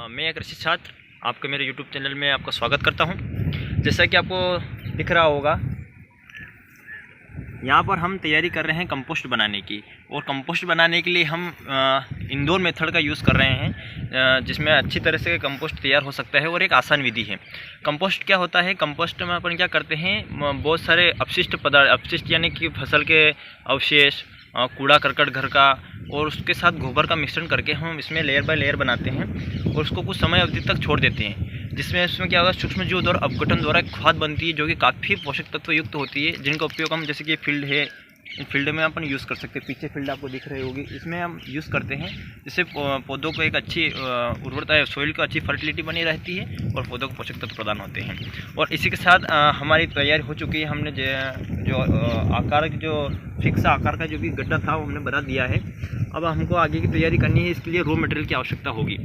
मैं एक कृषि छात्र आपके मेरे YouTube चैनल में आपका स्वागत करता हूं। जैसा कि आपको दिख रहा होगा, यहाँ पर हम तैयारी कर रहे हैं कंपोस्ट बनाने की। और कंपोस्ट बनाने के लिए हम इंडोर मेथड का यूज़ कर रहे हैं, जिसमें अच्छी तरह से कंपोस्ट तैयार हो सकता है और एक आसान विधि है। कंपोस्ट क्या होता है? कंपोस्ट में अपन क्या करते हैं, बहुत सारे अपशिष्ट पदार्थ, अपशिष्ट यानी कि फसल के अवशेष, कूड़ा करकट घर का और उसके साथ गोबर का मिश्रण करके हम इसमें लेयर बाय लेयर बनाते हैं और उसको कुछ समय अवधि तक छोड़ देते हैं, जिसमें इसमें क्या होगा, सूक्ष्म जीव द्वारा अपघटन द्वारा एक खाद बनती है जो कि काफ़ी पोषक तत्व युक्त होती है, जिनका उपयोग हम जैसे कि फील्ड है, फील्ड में अपन यूज़ कर सकते हैं। पीछे फील्ड आपको दिख रही होगी, इसमें हम यूज़ करते हैं, जिससे पौधों को एक अच्छी उर्वरता, सॉइल को अच्छी फर्टिलिटी बनी रहती है और पौधों को पोषक तत्व प्रदान होते हैं। और इसी के साथ हमारी तैयारी हो चुकी है। हमने जो आकार, जो फिक्स आकार का जो भी गड्ढा था वो हमने बना दिया है। अब हमको आगे की तैयारी करनी है। इसके लिए रॉ मटेरियल की आवश्यकता होगी।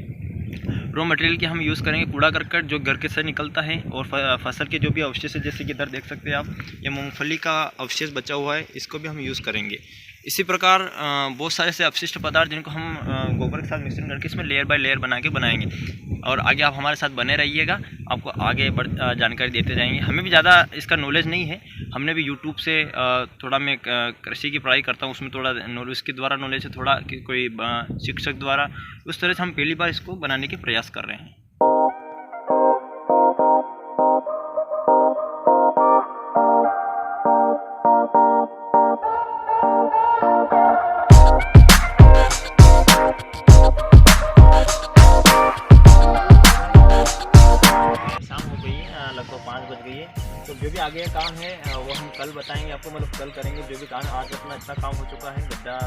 रॉ मटेरियल की हम यूज़ करेंगे कूड़ा करकट जो घर के से निकलता है, और फसल के जो भी अवशेष है, जैसे कि इधर देख सकते हैं आप, ये मूंगफली का अवशेष बचा हुआ है, इसको भी हम यूज़ करेंगे। इसी प्रकार बहुत सारे से अपशिष्ट पदार्थ जिनको हम गोबर के साथ मिश्रण करके इसमें लेयर बाय लेयर बना के बनाएंगे। और आगे आप हमारे साथ बने रहिएगा, आपको आगे जानकारी देते जाएंगे। हमें भी ज़्यादा इसका नॉलेज नहीं है, हमने भी यूट्यूब से थोड़ा, मैं कृषि की पढ़ाई करता हूँ, उसमें थोड़ा नॉलेज के द्वारा नॉलेज है, थोड़ा कि कोई शिक्षक द्वारा, उस तरह से हम पहली बार इसको बनाने के प्रयास कर रहे हैं। लगभग 5 बज गई है, तो जो भी आगे का काम है वो हम कल बताएंगे आपको, मतलब कल करेंगे। जो भी काम आज अपना अच्छा काम हो चुका है, गड्ढा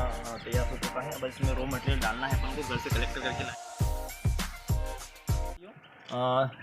तैयार हो चुका है, अब इसमें रॉ मटेरियल डालना है अपन को, घर से कलेक्ट करके लाए।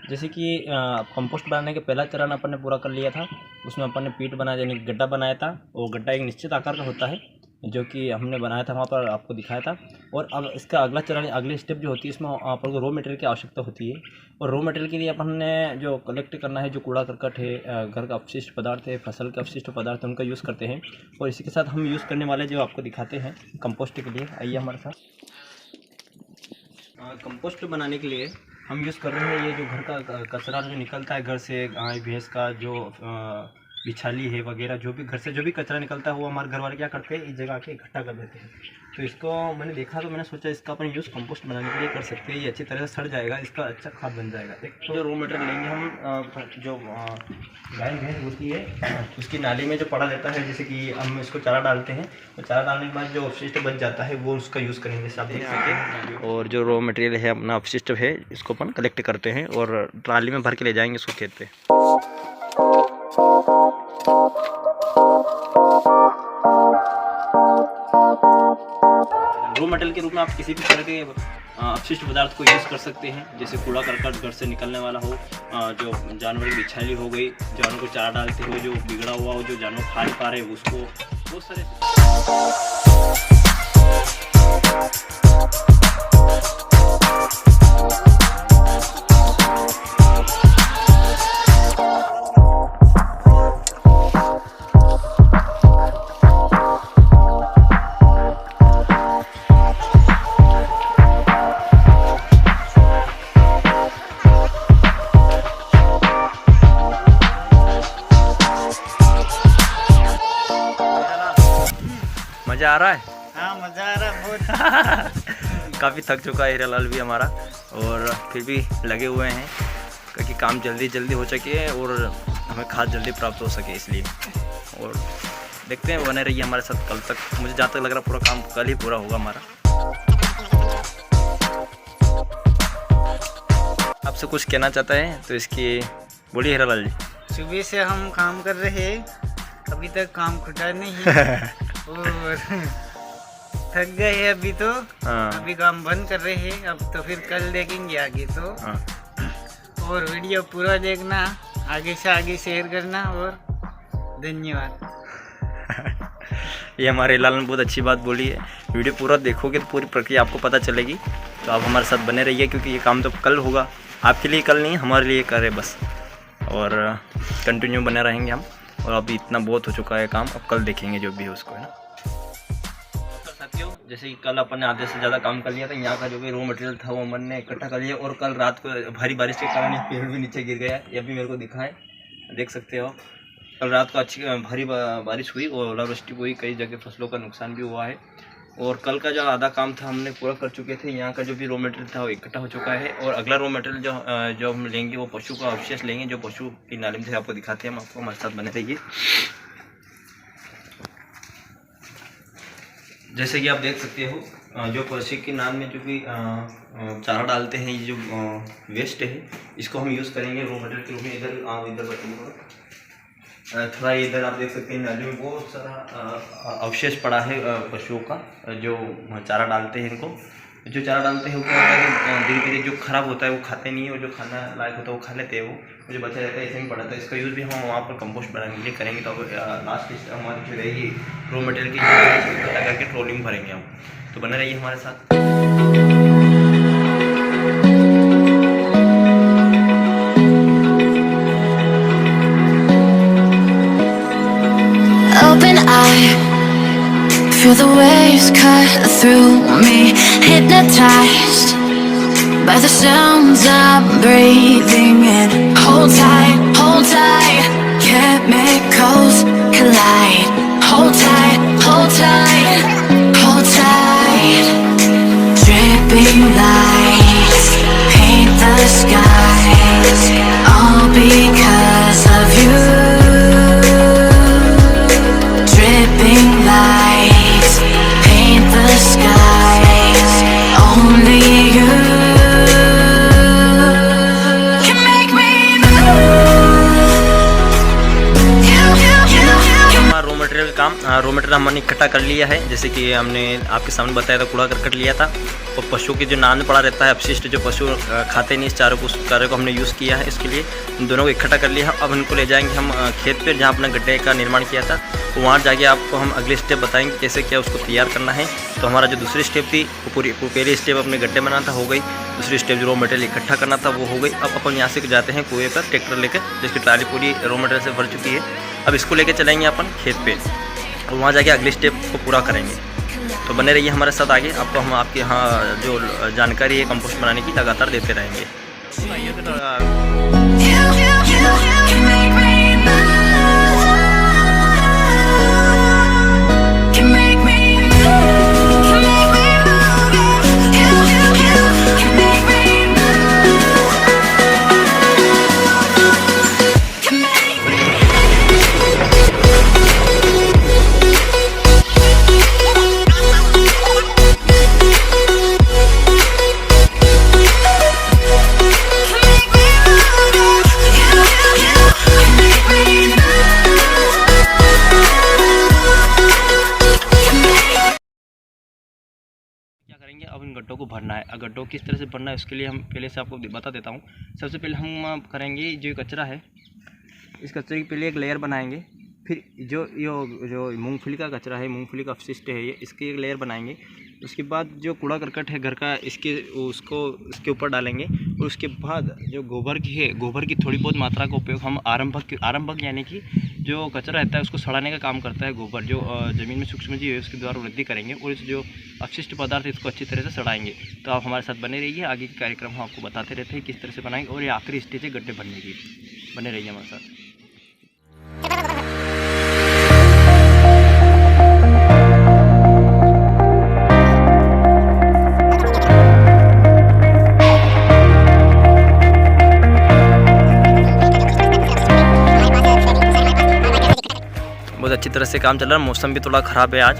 जैसे कि कंपोस्ट बनाने के पहला चरण अपन ने पूरा कर लिया था। उसमें अपन ने पीट बनाया, यानी गड्ढा बनाया था। वो गड्ढा एक निश्चित आकार का होता है जो कि हमने बनाया था, वहाँ पर आपको दिखाया था। और अब इसका अगला चरण, अगली स्टेप जो होती है, इसमें अपन को रॉ मटेरियल की आवश्यकता होती है। और रॉ मटेरियल के लिए अपन ने जो कलेक्ट करना है, जो कूड़ा करकट है, घर का अपशिष्ट पदार्थ है, फसल के अपशिष्ट पदार्थ है, उनका यूज़ करते हैं। और इसी के साथ हम यूज़ करने वाले जो आपको दिखाते हैं कंपोस्ट के लिए, आइए हमारे साथ। कंपोस्ट बनाने के लिए हम यूज़ कर रहे हैं ये जो घर का कचरा जो निकलता है, घर से गाय भैंस का जो बिछाली है वगैरह, जो भी घर से जो भी कचरा निकलता है, वो हमारे घर वाले क्या करते हैं, इस जगह के इकट्ठा कर देते हैं। तो इसको मैंने देखा, तो मैंने सोचा इसका अपन यूज़ कंपोस्ट बनाने के लिए कर सकते हैं। ये अच्छी तरह से सड़ जाएगा, इसका अच्छा खाद बन जाएगा। एक तो जो रॉ मटेरियल लेंगे हम, जो गाय भैंस होती है उसकी नाली में जो पड़ा रहता है, जैसे कि हम इसको चारा डालते हैं, तो चारा डालने के बाद जो अपशिष्ट बच जाता है वो उसका यूज़ करेंगे, जैसे आप देख सकते हैं। और जो रॉ मटेरियल है अपना अपशिष्ट है, इसको अपन कलेक्ट करते हैं और ट्राली में भर के ले जाएंगे इसको खेत पे। रॉ मटेरियल के रूप में आप किसी भी तरह के अपशिष्ट पदार्थ को यूज़ कर सकते हैं, जैसे कूड़ा करकट घर से निकलने वाला हो, जो जानवर की बिछाली हो गई, जानवर को चारा डालते हुए जो बिगड़ा हुआ हो, जो जानवर खा नहीं पा रहे उसको, बहुत सारे। मज़ा आ रहा है? हाँ, मज़ा आ रहा है बहुत। काफ़ी थक चुका है हीरालाल भी हमारा, और फिर भी लगे हुए हैं क्योंकि काम जल्दी हो सके और हमें खाद जल्दी प्राप्त हो सके, इसलिए। और देखते हैं, बने रहिए हमारे साथ कल तक। मुझे जहाँ तक लग रहा पूरा काम कल ही पूरा होगा हमारा। आपसे कुछ कहना चाहता है तो इसकी बोलिए हीरालाल जी। सुबह से हम काम कर रहे हैं, अभी तक काम खुटा नहीं है और थक गए हैं अभी तो। अभी काम बंद कर रहे हैं, अब तो फिर कल देखेंगे आगे तो। और वीडियो पूरा देखना, आगे से आगे शेयर करना, और धन्यवाद। ये हमारे लाल ने बहुत अच्छी बात बोली है, वीडियो पूरा देखोगे तो पूरी प्रक्रिया आपको पता चलेगी। तो आप हमारे साथ बने रहिए, क्योंकि ये काम तो कल होगा, आपके लिए कल नहीं, हमारे लिए करें बस। और कंटिन्यू बने रहेंगे हम। और अभी इतना बहुत हो चुका है काम, अब कल देखेंगे जो भी है उसको, है ना। साथियों, जैसे कि कल अपन ने आधे से ज़्यादा काम कर लिया था, यहाँ का जो भी रॉ मटेरियल था वो अपन ने इकट्ठा कर लिया, और कल रात को भारी बारिश के कारण ये पेड़ भी नीचे गिर गया। ये भी मेरे को दिखा है, देख सकते हो। कल रात को अच्छी भारी बारिश हुई और ओलावृष्टि हुई, कई जगह फसलों का नुकसान भी हुआ है। और कल का जो आधा काम था हमने पूरा कर चुके थे। यहाँ का जो भी रॉ मटेरियल था वो इकट्ठा हो चुका है, और अगला रॉ मटेरियल जो हम लेंगे वो पशु का अवशेष लेंगे, जो पशु की नालिम से आपको दिखाते हैं। हम आपको हमारे साथ बने रहिए। जैसे कि आप देख सकते हो, जो पशु के नाम में जो भी चारा डालते हैं, ये जो वेस्ट है इसको हम यूज़ करेंगे रॉ मटेरियल के रूप में। इधर बताइए थोड़ा इधर आप देख सकते हैं, नाली में बहुत सारा अवशेष पड़ा है पशुओं का, जो चारा डालते हैं। इनको जो चारा डालते हैं वो क्या होता है कि धीरे धीरे जो खराब होता है वो खाते नहीं है, और जो खाना लायक होता है वो खा लेते हैं। वो जो बचा रहता है ऐसे ही पड़ा था। इसका यूज़ भी हम वहाँ पर कंपोस्ट बनाने के लिए करेंगे। तो लास्ट हमारी जो रहेगी रॉ मटेरियल की इकट्ठा करके ट्रॉली में भरेंगे हम। तो बने रहिए हमारे साथ। Open eye, feel the waves cut through me, hypnotized by the sounds I'm breathing in. Hold tight, chemicals collide. Hold tight, hold tight. Dripping lights paint the skies, all because of you. Lights paint the skies, only you can make me move. हमारा raw material हमने इकट्ठा कर लिया है। जैसे कि हमने आपके सामने बताया था, कूड़ा करकट लिया था, और पशु के जो नान पड़ा रहता है अपशिष्ट, जो पशु खाते नहीं इस चारे को, उस चारे को हमने यूज़ किया है। इसके लिए इन दोनों को इकट्ठा कर लिया है। अब इनको ले जाएंगे हम खेत पे, जहाँ अपने गड्ढे का निर्माण किया था। तो वहाँ जाके आपको हम अगले स्टेप बताएंगे कैसे क्या उसको तैयार करना है। तो हमारा जो दूसरी स्टेप थी वो पहली स्टेप अपने गड्ढे बनाना था, हो गई। दूसरी स्टेप जो रॉ मटेरियल इकट्ठा करना था वो हो गई। अब अपन यहाँ से जाते हैं कुएँ पर ट्रैक्टर लेकर, जिसकी ट्राली पूरी रॉ मटेरियल से भर चुकी है। अब इसको लेके चलेंगे अपन खेत पे, और वहाँ जाके अगले स्टेप को पूरा करेंगे। तो बने रहिए हमारे साथ आगे। आपको हम आपके यहाँ जो जानकारी है कंपोस्ट बनाने की लगातार देते रहेंगे। अब इन गड्ढों को भरना है। गड्ढों किस तरह से भरना है उसके लिए हम पहले से आपको बता देता हूँ। सबसे पहले हम करेंगे, जो कचरा है इस कचरे की पहले एक लेयर बनाएंगे। फिर जो मूंगफली का कचरा है, मूंगफली का अपशिष्ट है, ये इसकी एक लेयर बनाएंगे। उसके बाद जो कूड़ा करकट है घर का, इसके ऊपर डालेंगे। और उसके बाद जो गोबर की है, गोबर की थोड़ी बहुत मात्रा का उपयोग हम आरंभक यानी कि जो कचरा रहता है उसको सड़ाने का काम करता है गोबर। जो ज़मीन में सूक्ष्म जीव है उसके द्वारा वृद्धि करेंगे, और इस जो अपशिष्ट पदार्थ है इसको अच्छी तरह से सड़ाएंगे। तो आप हमारे साथ बने रहिए। आगे के कार्यक्रम हम आपको बताते रहते हैं किस तरह से बनाएंगे, और ये आखिरी स्टेज है गड्ढे भरने की। बने रहिए हमारे साथ। बहुत अच्छी तरह से काम चल रहा है। मौसम भी थोड़ा ख़राब है आज,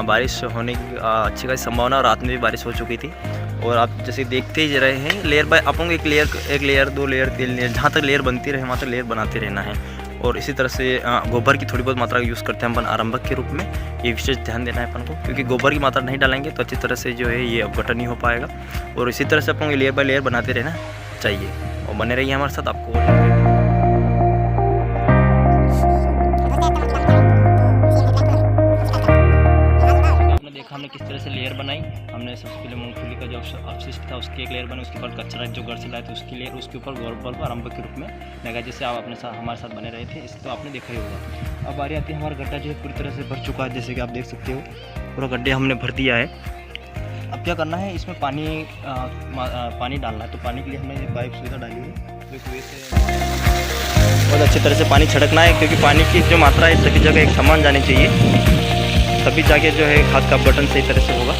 बारिश होने की अच्छी खासी संभावना, और रात में भी बारिश हो चुकी थी। और आप जैसे देखते ही रहे हैं, लेयर बाय अपन एक लेयर 2 लेयर 3 लेयर, जहाँ तक लेयर बनती रहे वहाँ तक लेयर बनाते रहना है। और इसी तरह से गोबर की थोड़ी बहुत मात्रा का यूज़ करते हैं अपन आरंभक के रूप में। ये विशेष ध्यान देना है अपन को, क्योंकि गोबर की मात्रा नहीं डालेंगे तो अच्छी तरह से जो है ये अपघटन नहीं हो पाएगा। और इसी तरह से अपन लेयर बाय लेयर बनाते रहना चाहिए। और बने रहिए हमारे साथ। आपको हमने किस तरह से लेयर बनाई। हमने सबसे पहले मूंगफली का जो अपशिष्ट था उसकी एक लेयर बनाई, उसके बाद कचरा जो घर से लाए थे उसकी लेयर, उसके ऊपर गोबर को आरंभ के रूप में लगा, जैसे आप अपने साथ हमारे साथ बने रहे थे। इस तो आपने देखा ही होगा। अब बारी आती है, हमारा गड्ढा जो है पूरी तरह से भर चुका है, जैसे कि आप देख सकते हो। पूरा गड्ढे हमने भर दिया है। अब क्या करना है, इसमें पानी डालना है। तो पानी के लिए हमने ये पाइप सुविधा डाली है, जो कुएं से बहुत अच्छी तरह से पानी छिड़कना है, क्योंकि पानी की जो मात्रा है सभी जगह एक समान जानी चाहिए, तभी जाके जो है खाद का बटन सही तरह से होगा।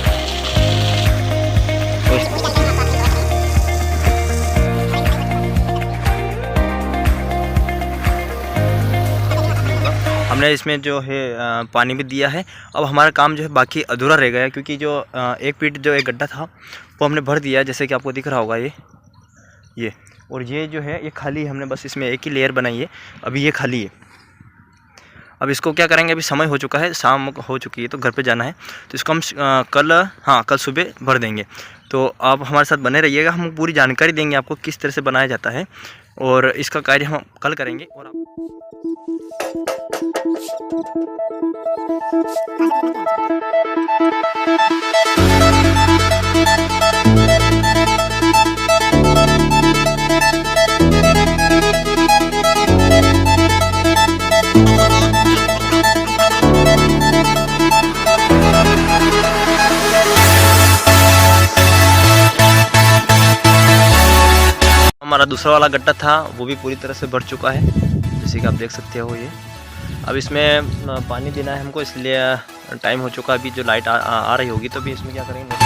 हमने इसमें जो है पानी भी दिया है। अब हमारा काम जो है बाकी अधूरा रह गया है, क्योंकि जो एक फीट जो एक गड्ढा था वो हमने भर दिया, जैसे कि आपको दिख रहा होगा ये और ये जो है ये खाली है। हमने बस इसमें एक ही लेयर बनाई है, अभी ये खाली है। अब इसको क्या करेंगे, अभी समय हो चुका है, शाम हो चुकी है, तो घर पे जाना है। तो इसको हम कल सुबह भर देंगे। तो आप हमारे साथ बने रहिएगा, हम पूरी जानकारी देंगे आपको किस तरह से बनाया जाता है, और इसका कार्य हम कल करेंगे। और आप हमारा दूसरा वाला गड्ढा था वो भी पूरी तरह से भर चुका है, जैसे कि आप देख सकते हो। ये अब इसमें पानी देना है हमको, इसलिए टाइम हो चुका है। अभी जो लाइट आ रही होगी, तो अभी इसमें क्या करेंगे,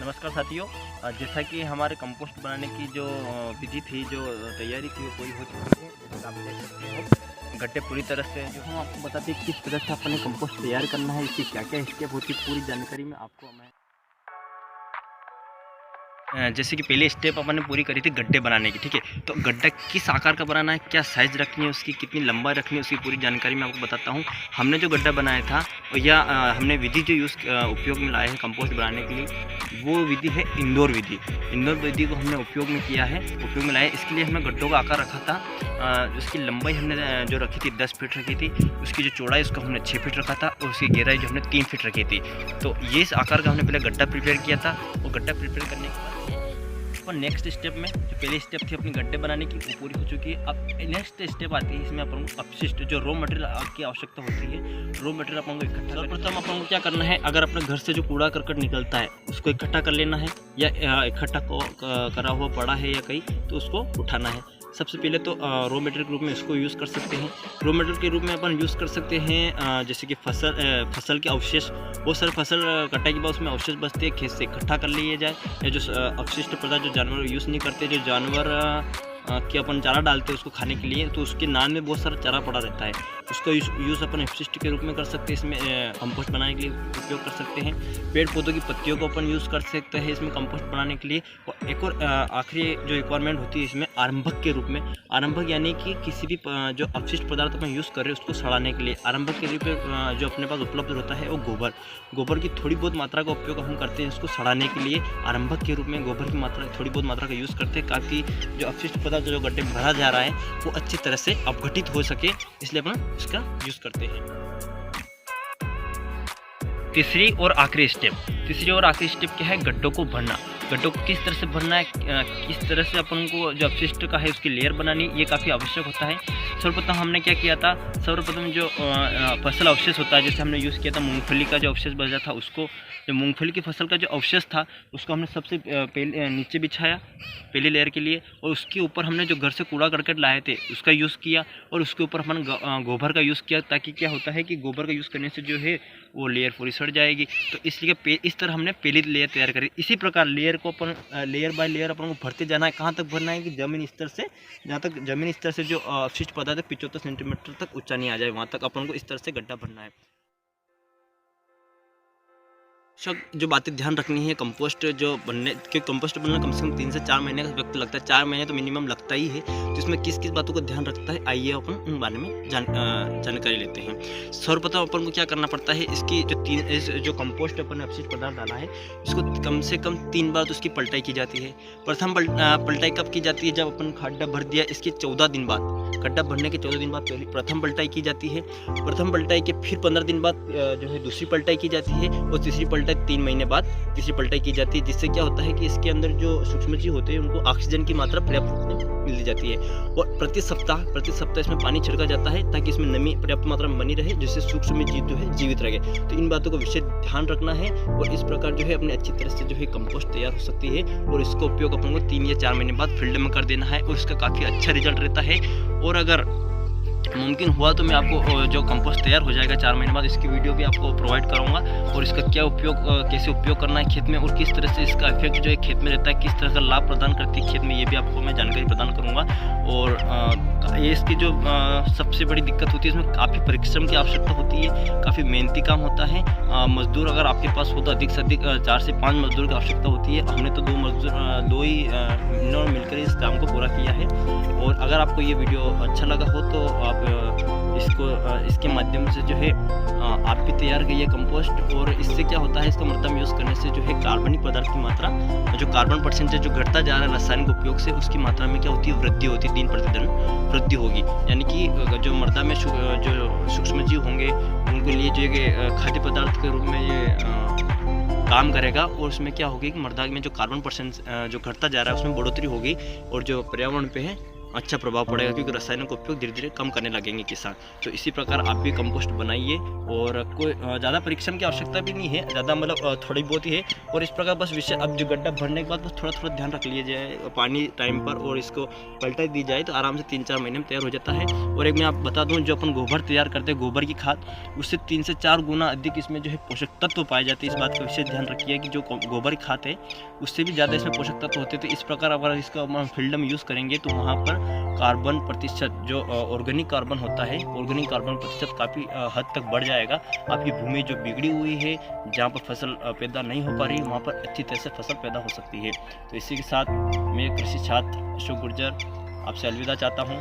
नमस्कार साथियों, जैसा कि हमारे कंपोस्ट बनाने की जो विधि थी, जो तैयारी थी, वो पूरी हो चुकी है। जैसा आप देख सकते हो, गड्ढे पूरी तरह से जो हम आपको बताते हैं किस तरह से अपने कंपोस्ट तैयार करना है, इसकी क्या क्या स्टेप होती है, पूरी जानकारी में आपको मैं जैसे कि पहले स्टेप अपन ने पूरी करी थी गड्ढे बनाने की, ठीक है। तो गड्ढा किस आकार का बनाना है, क्या साइज़ रखनी है उसकी, कितनी लंबाई रखनी है, उसकी पूरी जानकारी मैं आपको बताता हूँ। हमने जो गड्ढा बनाया था या हमने विधि जो उपयोग में लाए हैं कंपोस्ट बनाने के लिए, वो विधि है इंदौर विधि। इंदौर विधि को हमने उपयोग में किया है, उपयोग में लाया। इसके लिए हमने गड्ढों का आकार रखा था, उसकी लंबाई हमने जो रखी थी 10 फीट रखी थी, उसकी जो चौड़ाई उसको हमने 6 फीट रखा था, और उसकी गहराई जो हमने 3 फीट रखी थी। तो ये इस आकार का हमने पहले गड्ढा प्रिपेयर किया था, और गड्ढा प्रिपेयर करने के बाद नेक्स्ट स्टेप में जो पहली स्टेप थी अपनी गड्ढे बनाने की, वो पूरी हो चुकी है। अब नेक्स्ट स्टेप आती है, इसमें अपन को अपशिष्ट जो रॉ मटेरियल की आवश्यकता होती है, रॉ मटेरियल अपन को इकट्ठा। सर्वप्रथम अपन को क्या करना है, अगर अपने घर से जो कूड़ा करकट निकलता है उसको इकट्ठा कर लेना है, या इकट्ठा करा हुआ पड़ा है या कहीं, तो उसको उठाना है। सबसे पहले तो रॉ मटेरियल के रूप में इसको यूज़ कर सकते हैं। रॉ मटेरियल के रूप में अपन यूज़ कर सकते हैं जैसे कि फसल के अवशेष। बहुत सारे फसल कटाई के बाद उसमें अवशेष बचते हैं, खेत से इकट्ठा कर लिए जाए, या जो अपशिष्ट पदार्थ जो जानवर यूज़ नहीं करते, जो जानवर कि अपन चारा डालते हैं उसको खाने के लिए, तो उसके नान में बहुत सारा चारा पड़ा रहता है, उसका यूज़ अपन अपशिष्ट के रूप में कर सकते हैं। इसमें कंपोस्ट बनाने के लिए उपयोग कर सकते हैं। पेड़ पौधों की पत्तियों को अपन यूज़ कर सकते हैं इसमें कंपोस्ट बनाने के लिए। और एक और आखिरी जो रिक्वायरमेंट होती है इसमें, आरंभक के रूप में। आरंभक यानी कि किसी भी जो अपशिष्ट पदार्थ अपन यूज़ कर रहे हैं उसको सड़ाने के लिए आरंभक के रूप में जो अपने पास उपलब्ध होता है वो गोबर की थोड़ी बहुत मात्रा का उपयोग हम करते हैं इसको सड़ाने के लिए। आरंभक के रूप में गोबर की मात्रा थोड़ी बहुत मात्रा का यूज़ करते हैं, ताकि जो अपशिष्ट पदार्थ जो गड्ढे में भरा जा रहा है वो अच्छी तरह से अपघटित हो सके, इसलिए अपन इसका यूज़ करते हैं। तीसरी और आखिरी स्टेप क्या है, गड्ढों को भरना। गड्ढों को किस तरह से भरना है, किस तरह से अपन को जो अपशिष्ट का है उसकी लेयर बनानी, ये काफ़ी आवश्यक होता है। सर्वप्रथम हमने क्या किया था, सर्वप्रथम जो फसल अवशेष होता है, जैसे हमने यूज़ किया था मूंगफली का जो अवशेष बचा था, उसको जो मूंगफली की फसल का जो अवशेष था उसको हमने सबसे पहले नीचे बिछाया पहली लेयर के लिए, और उसके ऊपर हमने जो घर से कूड़ा करकट लाए थे उसका यूज़ किया, और उसके ऊपर हमने गोबर का यूज़ किया, ताकि क्या होता है कि गोबर का यूज़ करने से जो है वो लेयर पूरी सड़ जाएगी। तो इसलिए इस तरह हमने पहली लेयर तैयार करी। इसी प्रकार लेयर को अपन लेयर बाय लेयर अपन को भरते जाना है। कहाँ तक भरना है कि जमीन स्तर से, जहाँ तक जमीन स्तर से जो अपशिष्ट पदार्थ है 75 सेंटीमीटर तक ऊंचा नहीं आ जाए, वहाँ तक अपन को इस तरह से गड्ढा भरना है। जो बातें ध्यान रखनी है कंपोस्ट जो बनने के, कंपोस्ट बनना कम से कम 3 से 4 महीने का वक्त लगता है, 4 महीने तो मिनिमम लगता ही है। तो इसमें किस किस बातों को ध्यान रखता है, आइए अपन उन बारे में जानकारी लेते हैं। सर्वप्रथम अपन को क्या करना पड़ता है, इसकी जो कंपोस्ट अपन ने अपशिष्ट पदार्थ डाला है इसको कम से कम 3 बार तो उसकी पलटाई की जाती है। प्रथम पलटाई कब की जाती है, जब अपन गड्ढा भर दिया इसके 14 दिन बाद, गड्ढा भरने के 14 दिन बाद पहले प्रथम पलटाई की जाती है। प्रथम पलटाई के फिर 15 दिन बाद जो है दूसरी पलटाई की जाती है, और तीसरी पलटाई 3 महीने बाद तीसरी पलटाई की जाती है, जिससे क्या होता है कि इसके अंदर जो सूक्ष्मजीव होते हैं उनको ऑक्सीजन की मात्रा पर्याप्त रूप में मिल जाती है। और प्रति सप्ताह इसमें पानी छिड़का जाता है ताकि इसमें नमी पर्याप्त मात्रा में बनी रहे, जिससे सूक्ष्मजीव जो है जीवित रहे। तो इन बातों को विशेष ध्यान रखना है और इस प्रकार जो है अपने अच्छी तरह से जो है कंपोस्ट तैयार हो सकती है। और इसका उपयोग अपन को 3 या 4 महीने बाद फील्ड में कर देना है और इसका काफ़ी अच्छा रिजल्ट रहता है। और अगर मुमकिन हुआ तो मैं आपको जो कंपोस्ट तैयार हो जाएगा 4 महीने बाद, इसकी वीडियो भी आपको प्रोवाइड करूंगा और इसका क्या उपयोग, कैसे उपयोग करना है खेत में और किस तरह से इसका इफेक्ट जो है खेत में रहता है, किस तरह का लाभ प्रदान करती है खेत में, ये भी आपको मैं जानकारी प्रदान करूंगा। और ये इसकी जो सबसे बड़ी दिक्कत होती है, इसमें काफ़ी परिश्रम की आवश्यकता होती है, काफ़ी मेहनती काम होता है। मजदूर अगर आपके पास हो तो अधिक से अधिक 4 से 5 मजदूर की आवश्यकता होती है। हमने तो 2 ही मजदूर मिलकर इस काम को पूरा किया है। और अगर आपको ये वीडियो अच्छा लगा हो तो आप इसके माध्यम से जो है आप भी तैयार करिए कंपोस्ट। और इससे क्या होता है, इसका मृदा में यूज़ करने से जो है कार्बनिक पदार्थ की मात्रा, जो कार्बन परसेंटेज जो घटता जा रहा है रासायनिक उपयोग से, उसकी मात्रा में क्या होती है, वृद्धि होती है, दिन प्रतिदिन वृद्धि होगी। यानी कि जो मृदा में जो सूक्ष्मजीव होंगे उनके लिए जो खाद्य पदार्थ के रूप में ये काम करेगा। और उसमें क्या होगी कि मृदा में जो कार्बन परसेंट जो घटता जा रहा है उसमें बढ़ोतरी होगी और जो पर्यावरण पे है अच्छा प्रभाव पड़ेगा, क्योंकि रासायनिक उपयोग धीरे धीरे कम करने लगेंगे किसान। तो इसी प्रकार आप भी कंपोस्ट बनाइए और कोई ज़्यादा परिश्रम की आवश्यकता भी नहीं है, ज़्यादा मतलब थोड़ी बहुत ही है। और इस प्रकार बस विषय, अब जो गड्ढा भरने के बाद बस थोड़ा ध्यान रख लिया जाए पानी टाइम पर और इसको पलटाई दी जाए तो आराम से 3-4 महीने में तैयार हो जाता है। और एक मैं आप बता दूँ, जो अपन गोबर तैयार करते हैं, गोबर की खाद, उससे 3 से 4 गुना अधिक इसमें जो है पोषक तत्व पाए जाते हैं। इस बात का विशेष ध्यान रखिए कि जो गोबर की खाद है उससे भी ज़्यादा इसमें पोषक तत्व होते हैं। तो इस प्रकार अगर इसका फील्ड में यूज़ करेंगे तो वहाँ पर कार्बन प्रतिशत, जो ऑर्गेनिक कार्बन होता है, ऑर्गेनिक कार्बन प्रतिशत काफ़ी हद तक बढ़ जाएगा। आपकी भूमि जो बिगड़ी हुई है, जहाँ पर फसल पैदा नहीं हो पा रही, वहाँ पर अच्छी तरह से फसल पैदा हो सकती है। तो इसी के साथ मैं कृषि छात्र अशोक गुर्जर आपसे अलविदा चाहता हूँ।